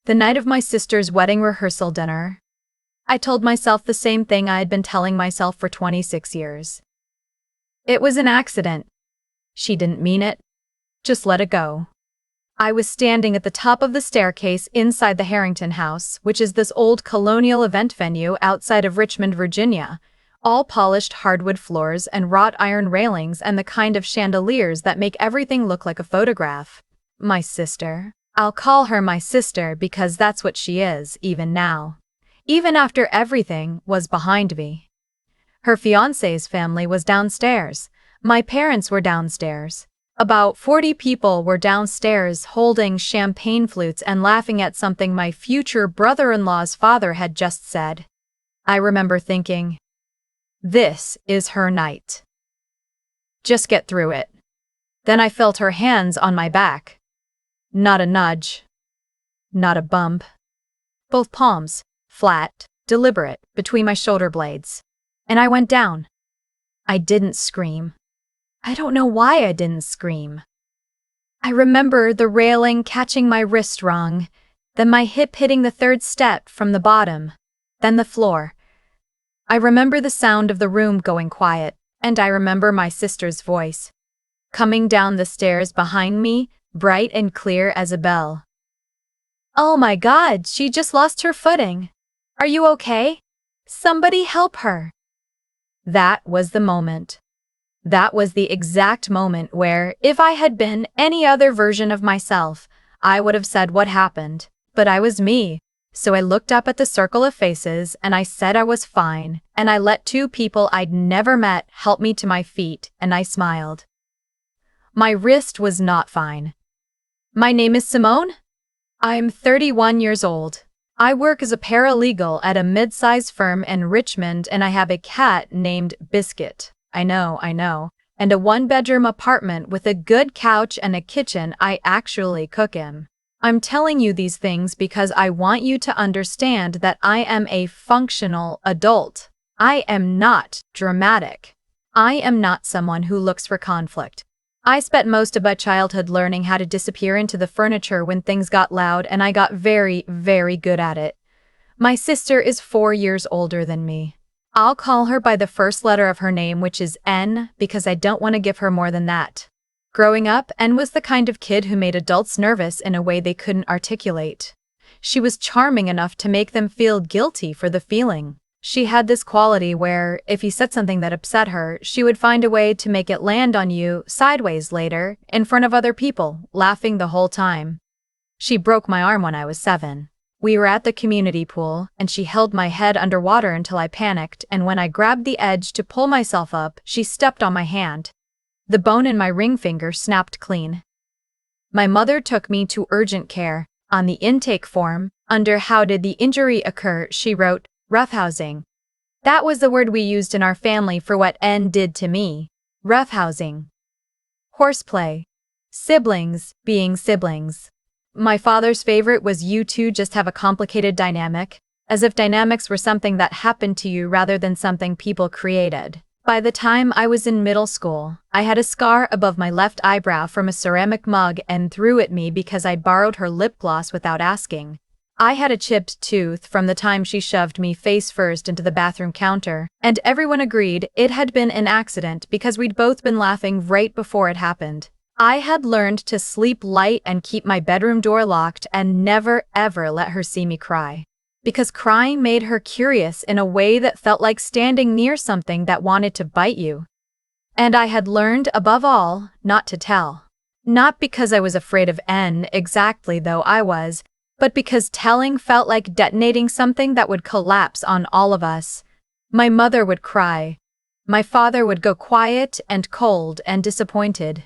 The night of my sister's wedding rehearsal dinner, I told myself the same thing I had been telling myself for 26 years. It was an accident. She didn't mean it. Just let it go. I was standing at the top of the staircase inside the Harrington House, which is this old colonial event venue outside of Richmond, Virginia. All polished hardwood floors and wrought iron railings and the kind of chandeliers that make everything look like a photograph. My sister. I'll call her my sister because that's what she is, even now. Even after everything was behind me. Her fiancé's family was downstairs. My parents were downstairs. About 40 people were downstairs holding champagne flutes and laughing at something my future brother-in-law's father had just said. I remember thinking, this is her night. Just get through it. Then I felt her hands on my back. Not a nudge. Not a bump. Both palms, flat, deliberate, between my shoulder blades. And I went down. I didn't scream. I don't know why I didn't scream. I remember the railing catching my wrist wrong, then my hip hitting the third step from the bottom, then the floor. I remember the sound of the room going quiet, and I remember my sister's voice. Coming down the stairs behind me, bright and clear as a bell. Oh my God, she just lost her footing. Are you okay? Somebody help her. That was the moment. That was the exact moment where, if I had been any other version of myself, I would have said what happened, but I was me. So I looked up at the circle of faces and I said I was fine, and I let two people I'd never met help me to my feet, and I smiled. My wrist was not fine. My name is Simone. I'm 31 years old. I work as a paralegal at a mid-sized firm in Richmond, and I have a cat named Biscuit. I know, and a one-bedroom apartment with a good couch and a kitchen I actually cook in. I'm telling you these things because I want you to understand that I am a functional adult. I am not dramatic. I am not someone who looks for conflict. I spent most of my childhood learning how to disappear into the furniture when things got loud, and I got very, very good at it. My sister is 4 years older than me. I'll call her by the first letter of her name, which is N, because I don't want to give her more than that. Growing up, N was the kind of kid who made adults nervous in a way they couldn't articulate. She was charming enough to make them feel guilty for the feeling. She had this quality where, if you said something that upset her, she would find a way to make it land on you sideways later, in front of other people, laughing the whole time. She broke my arm when I was 7. We were at the community pool, and she held my head underwater until I panicked, and when I grabbed the edge to pull myself up, she stepped on my hand. The bone in my ring finger snapped clean. My mother took me to urgent care. On the intake form, under how did the injury occur, she wrote, roughhousing. That was the word we used in our family for what N did to me. Roughhousing. Horseplay. Siblings being siblings. My father's favorite was you two just have a complicated dynamic, as if dynamics were something that happened to you rather than something people created. By the time I was in middle school, I had a scar above my left eyebrow from a ceramic mug N threw at me because I'd borrowed her lip gloss without asking. I had a chipped tooth from the time she shoved me face first into the bathroom counter, and everyone agreed it had been an accident because we'd both been laughing right before it happened. I had learned to sleep light and keep my bedroom door locked and never ever let her see me cry. Because crying made her curious in a way that felt like standing near something that wanted to bite you. And I had learned, above all, not to tell. Not because I was afraid of N exactly, though I was, but because telling felt like detonating something that would collapse on all of us. My mother would cry. My father would go quiet and cold and disappointed.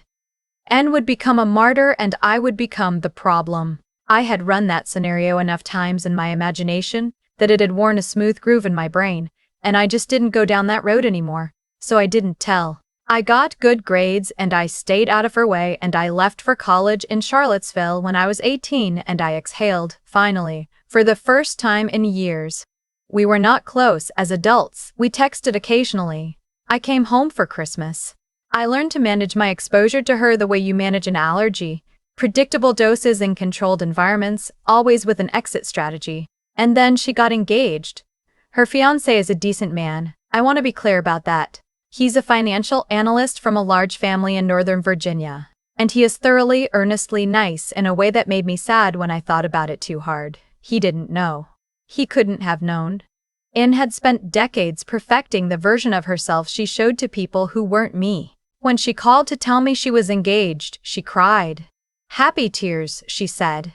N would become a martyr and I would become the problem. I had run that scenario enough times in my imagination that it had worn a smooth groove in my brain, and I just didn't go down that road anymore, so I didn't tell. I got good grades and I stayed out of her way, and I left for college in Charlottesville when I was 18, and I exhaled, finally, for the first time in years. We were not close as adults. We texted occasionally. I came home for Christmas. I learned to manage my exposure to her the way you manage an allergy. Predictable doses in controlled environments, always with an exit strategy. And then she got engaged. Her fiancé is a decent man, I want to be clear about that. He's a financial analyst from a large family in Northern Virginia. And he is thoroughly, earnestly nice in a way that made me sad when I thought about it too hard. He didn't know. He couldn't have known. Anne had spent decades perfecting the version of herself she showed to people who weren't me. When she called to tell me she was engaged, she cried. Happy tears, she said.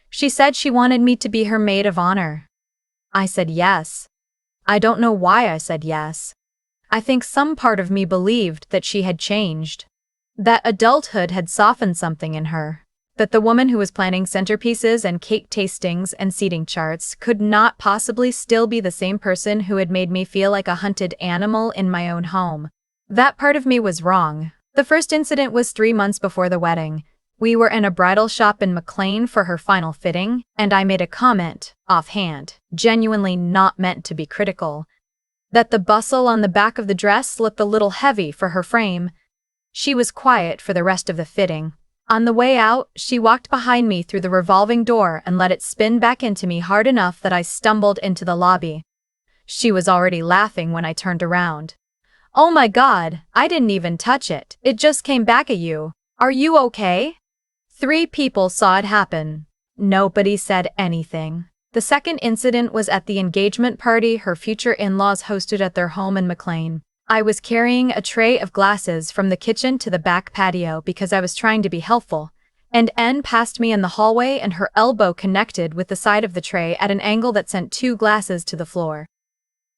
She said she wanted me to be her maid of honor. I said yes. I don't know why I said yes. I think some part of me believed that she had changed. That adulthood had softened something in her. That the woman who was planning centerpieces and cake tastings and seating charts could not possibly still be the same person who had made me feel like a hunted animal in my own home. That part of me was wrong. The first incident was 3 months before the wedding. We were in a bridal shop in McLean for her final fitting, and I made a comment, offhand, genuinely not meant to be critical, that the bustle on the back of the dress looked a little heavy for her frame. She was quiet for the rest of the fitting. On the way out, she walked behind me through the revolving door and let it spin back into me hard enough that I stumbled into the lobby. She was already laughing when I turned around. Oh my God, I didn't even touch it. It just came back at you. Are you okay? 3 people saw it happen. Nobody said anything. The second incident was at the engagement party her future in-laws hosted at their home in McLean. I was carrying a tray of glasses from the kitchen to the back patio because I was trying to be helpful, and Anne passed me in the hallway and her elbow connected with the side of the tray at an angle that sent 2 glasses to the floor.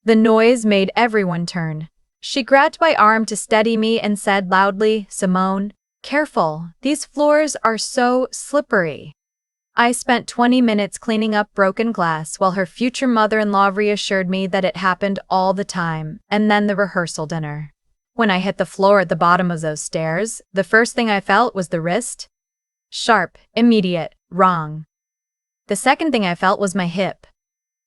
The noise made everyone turn. She grabbed my arm to steady me and said loudly, Simone, careful, these floors are so slippery. I spent 20 minutes cleaning up broken glass while her future mother-in-law reassured me that it happened all the time, and then the rehearsal dinner. When I hit the floor at the bottom of those stairs, the first thing I felt was the wrist. Sharp, immediate, wrong. The second thing I felt was my hip.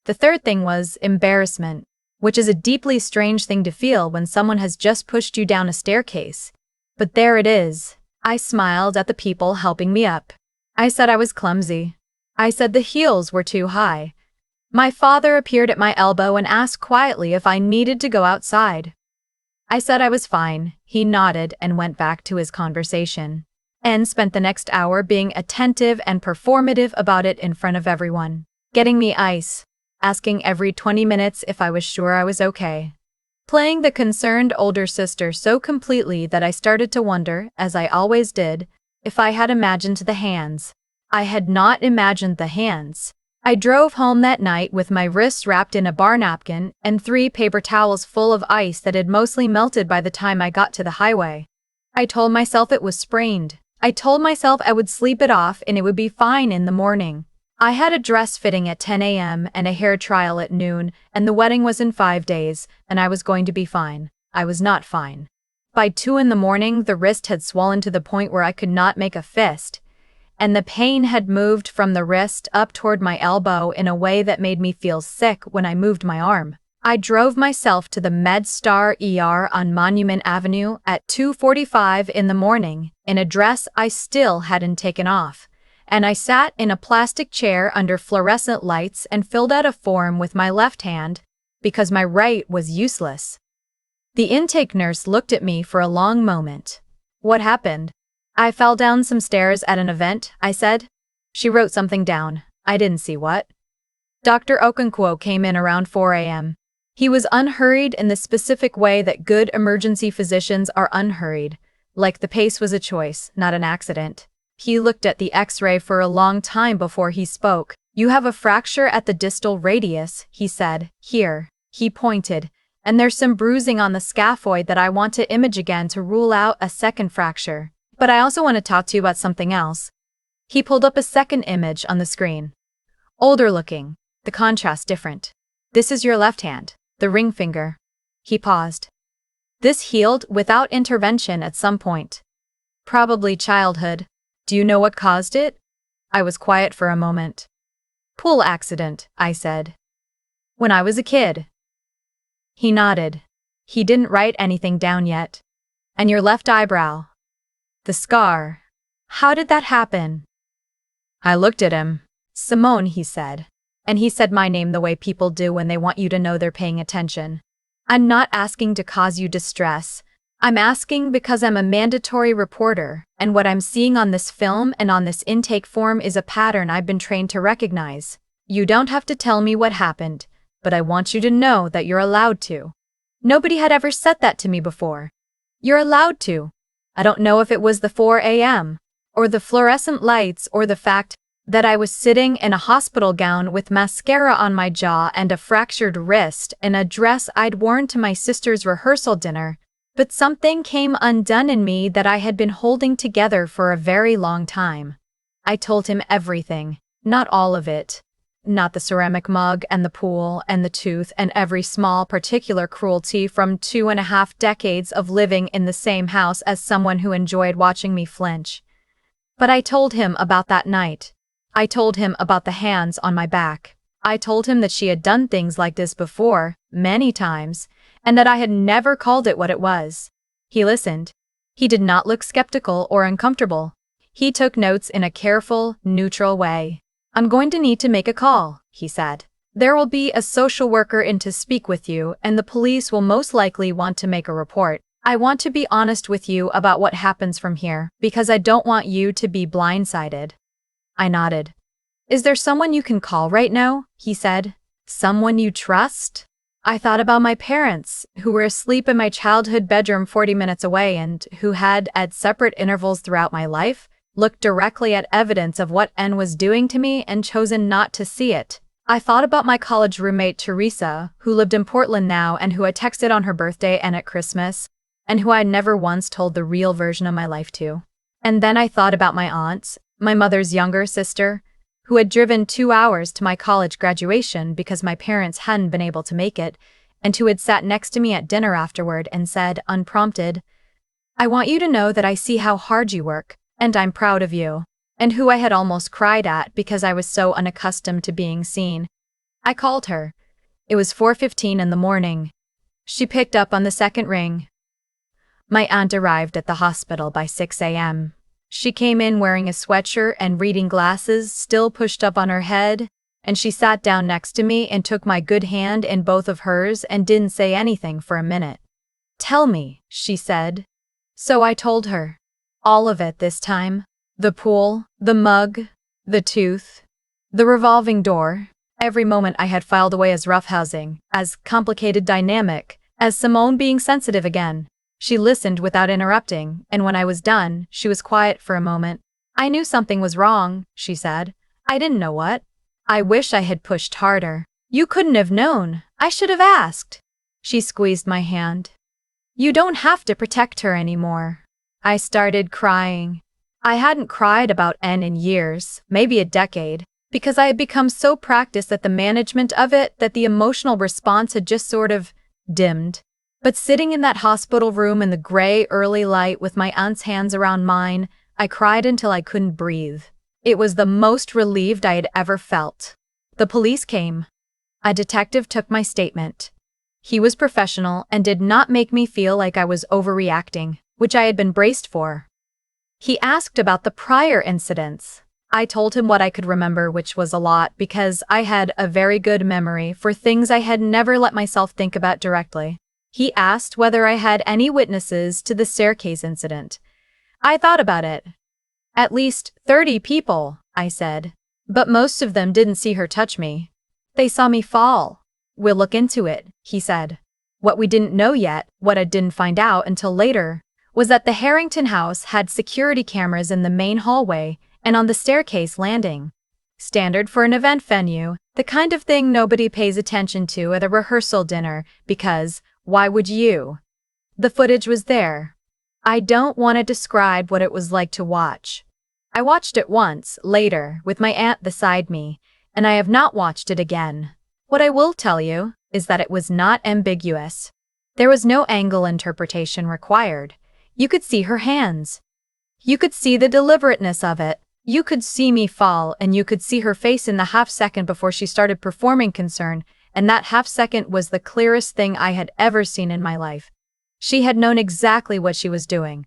The third thing was embarrassment, which is a deeply strange thing to feel when someone has just pushed you down a staircase. But there it is. I smiled at the people helping me up. I said I was clumsy. I said the heels were too high. My father appeared at my elbow and asked quietly if I needed to go outside. I said I was fine. He nodded and went back to his conversation. Anne spent the next hour being attentive and performative about it in front of everyone, getting me ice, asking every 20 minutes if I was sure I was okay. Playing the concerned older sister so completely that I started to wonder, as I always did, if I had imagined the hands. I had not imagined the hands. I drove home that night with my wrists wrapped in a bar napkin and 3 paper towels full of ice that had mostly melted by the time I got to the highway. I told myself it was sprained. I told myself I would sleep it off and it would be fine in the morning. I had a dress fitting at 10 a.m. and a hair trial at noon, and the wedding was in 5 days, and I was going to be fine. I was not fine. By 2 in the morning, the wrist had swollen to the point where I could not make a fist, and the pain had moved from the wrist up toward my elbow in a way that made me feel sick when I moved my arm. I drove myself to the MedStar ER on Monument Avenue at 2:45 in the morning in a dress I still hadn't taken off, and I sat in a plastic chair under fluorescent lights and filled out a form with my left hand because my right was useless. The intake nurse looked at me for a long moment. What happened? I fell down some stairs at an event, I said. She wrote something down. I didn't see what. Dr. Okonkwo came in around 4 a.m. He was unhurried in the specific way that good emergency physicians are unhurried, like the pace was a choice, not an accident. He looked at the X-ray for a long time before he spoke. You have a fracture at the distal radius, he said. Here. He pointed. And there's some bruising on the scaphoid that I want to image again to rule out a second fracture. But I also want to talk to you about something else. He pulled up a second image on the screen. Older looking. The contrast different. This is your left hand, the ring finger. He paused. This healed without intervention at some point. Probably childhood. Do you know what caused it? I was quiet for a moment. Pool accident, I said. When I was a kid. He nodded. He didn't write anything down yet. And your left eyebrow. The scar. How did that happen? I looked at him. Simone, he said. And he said my name the way people do when they want you to know they're paying attention. I'm not asking to cause you distress. I'm asking because I'm a mandatory reporter, and what I'm seeing on this film and on this intake form is a pattern I've been trained to recognize. You don't have to tell me what happened, but I want you to know that you're allowed to. Nobody had ever said that to me before. You're allowed to. I don't know if it was the 4 a.m., or the fluorescent lights, or the fact that I was sitting in a hospital gown with mascara on my jaw and a fractured wrist and a dress I'd worn to my sister's rehearsal dinner, but something came undone in me that I had been holding together for a very long time. I told him everything, not all of it. Not the ceramic mug and the pool and the tooth and every small particular cruelty from 2.5 decades of living in the same house as someone who enjoyed watching me flinch. But I told him about that night. I told him about the hands on my back. I told him that she had done things like this before, many times, and that I had never called it what it was. He listened. He did not look skeptical or uncomfortable. He took notes in a careful, neutral way. I'm going to need to make a call, he said. There will be a social worker in to speak with you, and the police will most likely want to make a report. I want to be honest with you about what happens from here, because I don't want you to be blindsided. I nodded. Is there someone you can call right now? He said. Someone you trust? I thought about my parents, who were asleep in my childhood bedroom 40 minutes away and who had, at separate intervals throughout my life, looked directly at evidence of what N was doing to me and chosen not to see it. I thought about my college roommate Teresa, who lived in Portland now and who I texted on her birthday and at Christmas, and who I never once told the real version of my life to. And then I thought about my aunt, my mother's younger sister, who had driven 2 hours to my college graduation because my parents hadn't been able to make it, and who had sat next to me at dinner afterward and said, unprompted, I want you to know that I see how hard you work, and I'm proud of you, and who I had almost cried at because I was so unaccustomed to being seen. I called her. It was 4:15 in the morning. She picked up on the second ring. My aunt arrived at the hospital by 6 a.m. She came in wearing a sweatshirt and reading glasses still pushed up on her head, and she sat down next to me and took my good hand in both of hers and didn't say anything for a minute. Tell me, she said. So I told her. All of it this time. The pool, the mug, the tooth, the revolving door. Every moment I had filed away as roughhousing, as complicated dynamic, as Simone being sensitive again. She listened without interrupting, and when I was done, she was quiet for a moment. I knew something was wrong, she said. I didn't know what. I wish I had pushed harder. You couldn't have known. I should have asked. She squeezed my hand. You don't have to protect her anymore. I started crying. I hadn't cried about N in years, maybe a decade, because I had become so practiced at the management of it that the emotional response had just sort of dimmed. But sitting in that hospital room in the gray early light with my aunt's hands around mine, I cried until I couldn't breathe. It was the most relieved I had ever felt. The police came. A detective took my statement. He was professional and did not make me feel like I was overreacting, which I had been braced for. He asked about the prior incidents. I told him what I could remember, which was a lot because I had a very good memory for things I had never let myself think about directly. He asked whether I had any witnesses to the staircase incident. I thought about it. At least 30 people, I said. But most of them didn't see her touch me. They saw me fall. We'll look into it, he said. What we didn't know yet, what I didn't find out until later, was that the Harrington house had security cameras in the main hallway and on the staircase landing. Standard for an event venue, the kind of thing nobody pays attention to at a rehearsal dinner because, why would you? The footage was there. I don't want to describe what it was like to watch. I watched it once, later, with my aunt beside me, and I have not watched it again. What I will tell you is that it was not ambiguous. There was no angle interpretation required. You could see her hands. You could see the deliberateness of it. You could see me fall, and you could see her face in the half-second before she started performing concern, and that half-second was the clearest thing I had ever seen in my life. She had known exactly what she was doing.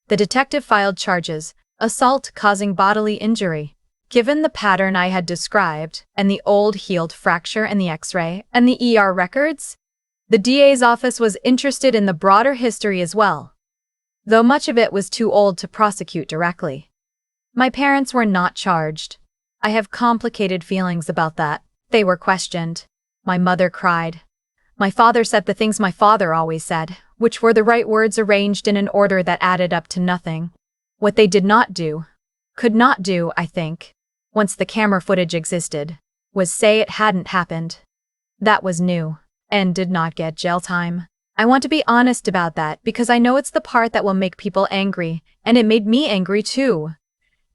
The detective filed charges, Assault causing bodily injury. Given the pattern I had described, and the old healed fracture and the X-ray, and the ER records, the DA's office was interested in the broader history as well, though much of it was too old to prosecute directly. My parents were not charged. I have complicated feelings about that. They were questioned. My mother cried. My father said the things my father always said, which were the right words arranged in an order that added up to nothing. What they did not do, could not do, I think, once the camera footage existed, was say it hadn't happened. That was new, and did not get jail time. I want to be honest about that because I know it's the part that will make people angry, and it made me angry too.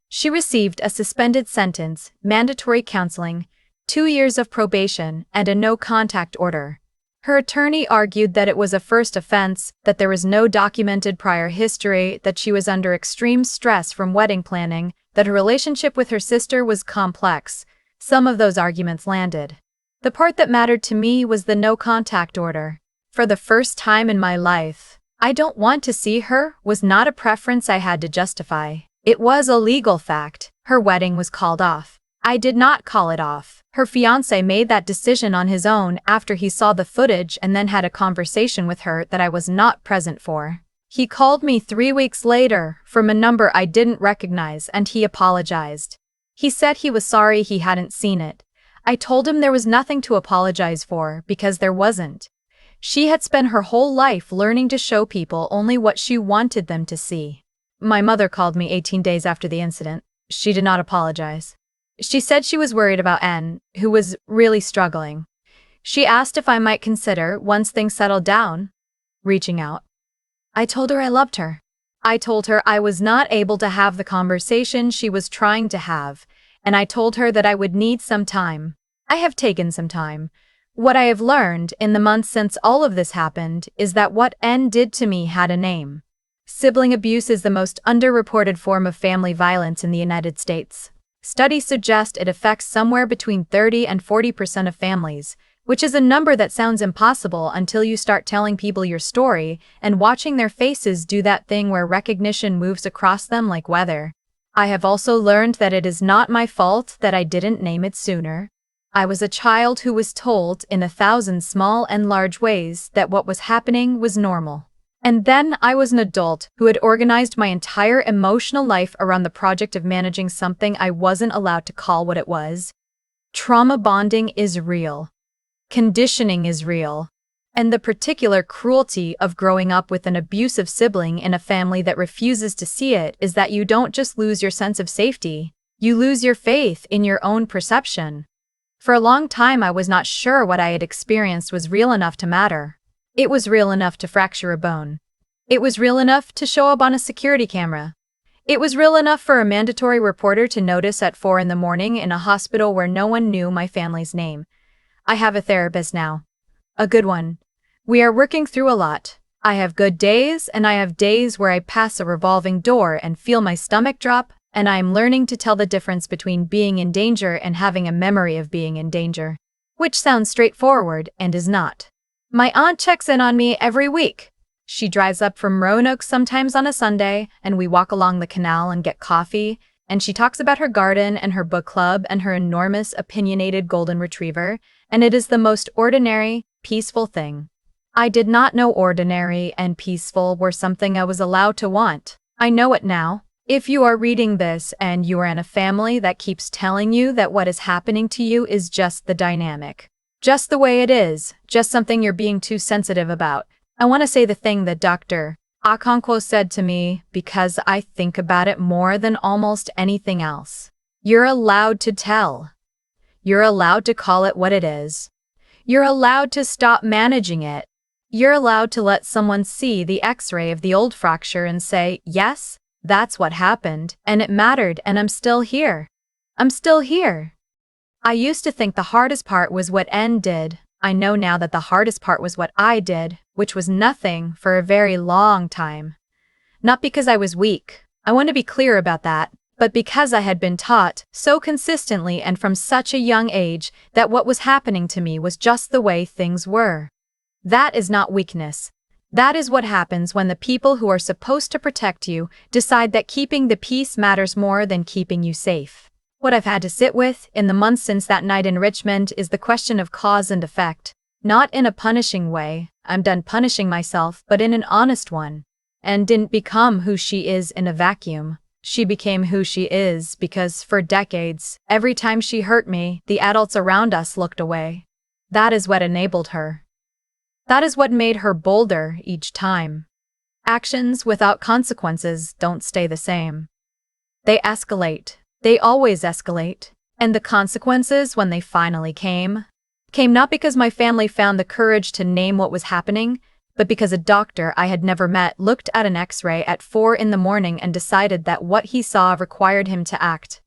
She received a suspended sentence, mandatory counseling, 2 years of probation, and a no-contact order. Her attorney argued that it was a first offense, that there was no documented prior history, that she was under extreme stress from wedding planning, that her relationship with her sister was complex. Some of those arguments landed. The part that mattered to me was the no-contact order. For the first time in my life, I don't want to see her was not a preference I had to justify. It was a legal fact. Her wedding was called off. I did not call it off. Her fiancé made that decision on his own after he saw the footage and then had a conversation with her that I was not present for. He called me 3 weeks later from a number I didn't recognize and he apologized. He said he was sorry he hadn't seen it. I told him there was nothing to apologize for because there wasn't. She had spent her whole life learning to show people only what she wanted them to see. My mother called me 18 days after the incident. She did not apologize. She said she was worried about N, who was really struggling. She asked if I might consider, once things settled down, reaching out. I told her I loved her. I told her I was not able to have the conversation she was trying to have, and I told her that I would need some time. I have taken some time. What I have learned in the months since all of this happened is that what N did to me had a name. Sibling abuse is the most underreported form of family violence in the United States. Studies suggest it affects somewhere between 30 and 40% of families, which is a number that sounds impossible until you start telling people your story and watching their faces do that thing where recognition moves across them like weather. I have also learned that it is not my fault that I didn't name it sooner. I was a child who was told in 1,000 small and large ways that what was happening was normal. And then I was an adult who had organized my entire emotional life around the project of managing something I wasn't allowed to call what it was. Trauma bonding is real. Conditioning is real. And the particular cruelty of growing up with an abusive sibling in a family that refuses to see it is that you don't just lose your sense of safety, you lose your faith in your own perception. For a long time I was not sure what I had experienced was real enough to matter. It was real enough to fracture a bone. It was real enough to show up on a security camera. It was real enough for a mandatory reporter to notice at 4 a.m. in a hospital where no one knew my family's name. I have a therapist now. A good one. We are working through a lot. I have good days and I have days where I pass a revolving door and feel my stomach drop, and I am learning to tell the difference between being in danger and having a memory of being in danger. Which sounds straightforward and is not. My aunt checks in on me every week. She drives up from Roanoke sometimes on a Sunday, and we walk along the canal and get coffee, and she talks about her garden and her book club and her enormous opinionated golden retriever, and it is the most ordinary, peaceful thing. I did not know ordinary and peaceful were something I was allowed to want. I know it now. If you are reading this and you are in a family that keeps telling you that what is happening to you is just the dynamic, just the way it is, just something you're being too sensitive about, I want to say the thing that Dr. Okonkwo said to me because I think about it more than almost anything else. You're allowed to tell. You're allowed to call it what it is. You're allowed to stop managing it. You're allowed to let someone see the X-ray of the old fracture and say, yes, that's what happened, and it mattered, and I'm still here. I'm still here. I used to think the hardest part was what N did. I know now that the hardest part was what I did, which was nothing for a very long time. Not because I was weak, I want to be clear about that, but because I had been taught so consistently and from such a young age that what was happening to me was just the way things were. That is not weakness. That is what happens when the people who are supposed to protect you decide that keeping the peace matters more than keeping you safe. What I've had to sit with in the months since that night in Richmond is the question of cause and effect. Not in a punishing way, I'm done punishing myself, but in an honest one. And didn't become who she is in a vacuum. She became who she is because, for decades, every time she hurt me, the adults around us looked away. That is what enabled her. That is what made her bolder each time. Actions without consequences don't stay the same. They escalate. They always escalate. And the consequences, when they finally came not because my family found the courage to name what was happening, but because a doctor I had never met looked at an X-ray at 4 in the morning and decided that what he saw required him to act.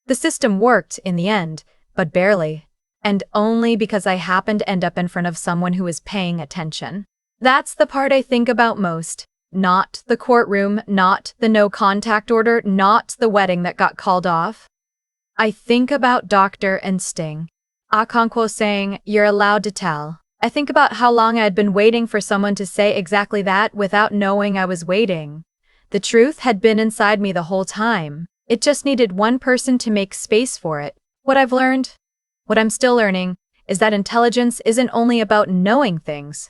The system worked in the end, but barely. And only because I happened to end up in front of someone who was paying attention. That's the part I think about most. Not the courtroom, not the no-contact order, not the wedding that got called off. I think about Doctor and Sting. Okonkwo saying, "You're allowed to tell." I think about how long I had been waiting for someone to say exactly that without knowing I was waiting. The truth had been inside me the whole time. It just needed one person to make space for it. What I've learned, what I'm still learning, is that intelligence isn't only about knowing things.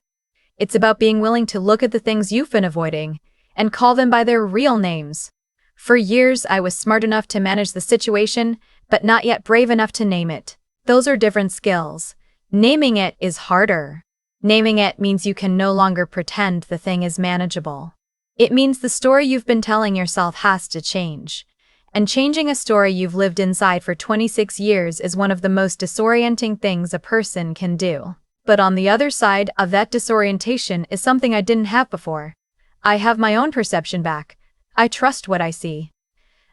It's about being willing to look at the things you've been avoiding and call them by their real names. For years, I was smart enough to manage the situation, but not yet brave enough to name it. Those are different skills. Naming it is harder. Naming it means you can no longer pretend the thing is manageable. It means the story you've been telling yourself has to change. And changing a story you've lived inside for 26 years is one of the most disorienting things a person can do. But on the other side of that disorientation is something I didn't have before. I have my own perception back. I trust what I see.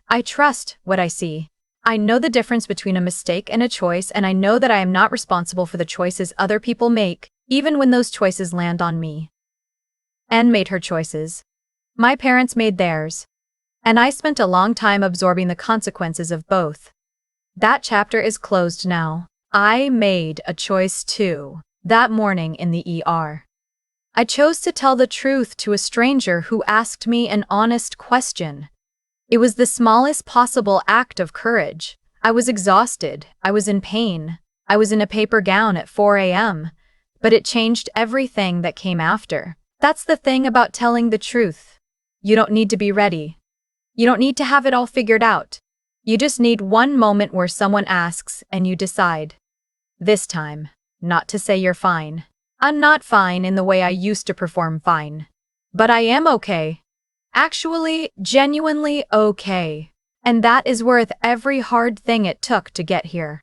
I trust what I see. I know the difference between a mistake and a choice, and I know that I am not responsible for the choices other people make, even when those choices land on me. Anne made her choices. My parents made theirs. And I spent a long time absorbing the consequences of both. That chapter is closed now. I made a choice too, that morning in the ER. I chose to tell the truth to a stranger who asked me an honest question. It was the smallest possible act of courage. I was exhausted. I was in pain. I was in a paper gown at 4 a.m. But it changed everything that came after. That's the thing about telling the truth. You don't need to be ready. You don't need to have it all figured out. You just need one moment where someone asks and you decide. This time, not to say you're fine. I'm not fine in the way I used to perform fine. But I am okay. Actually, genuinely okay. And that is worth every hard thing it took to get here.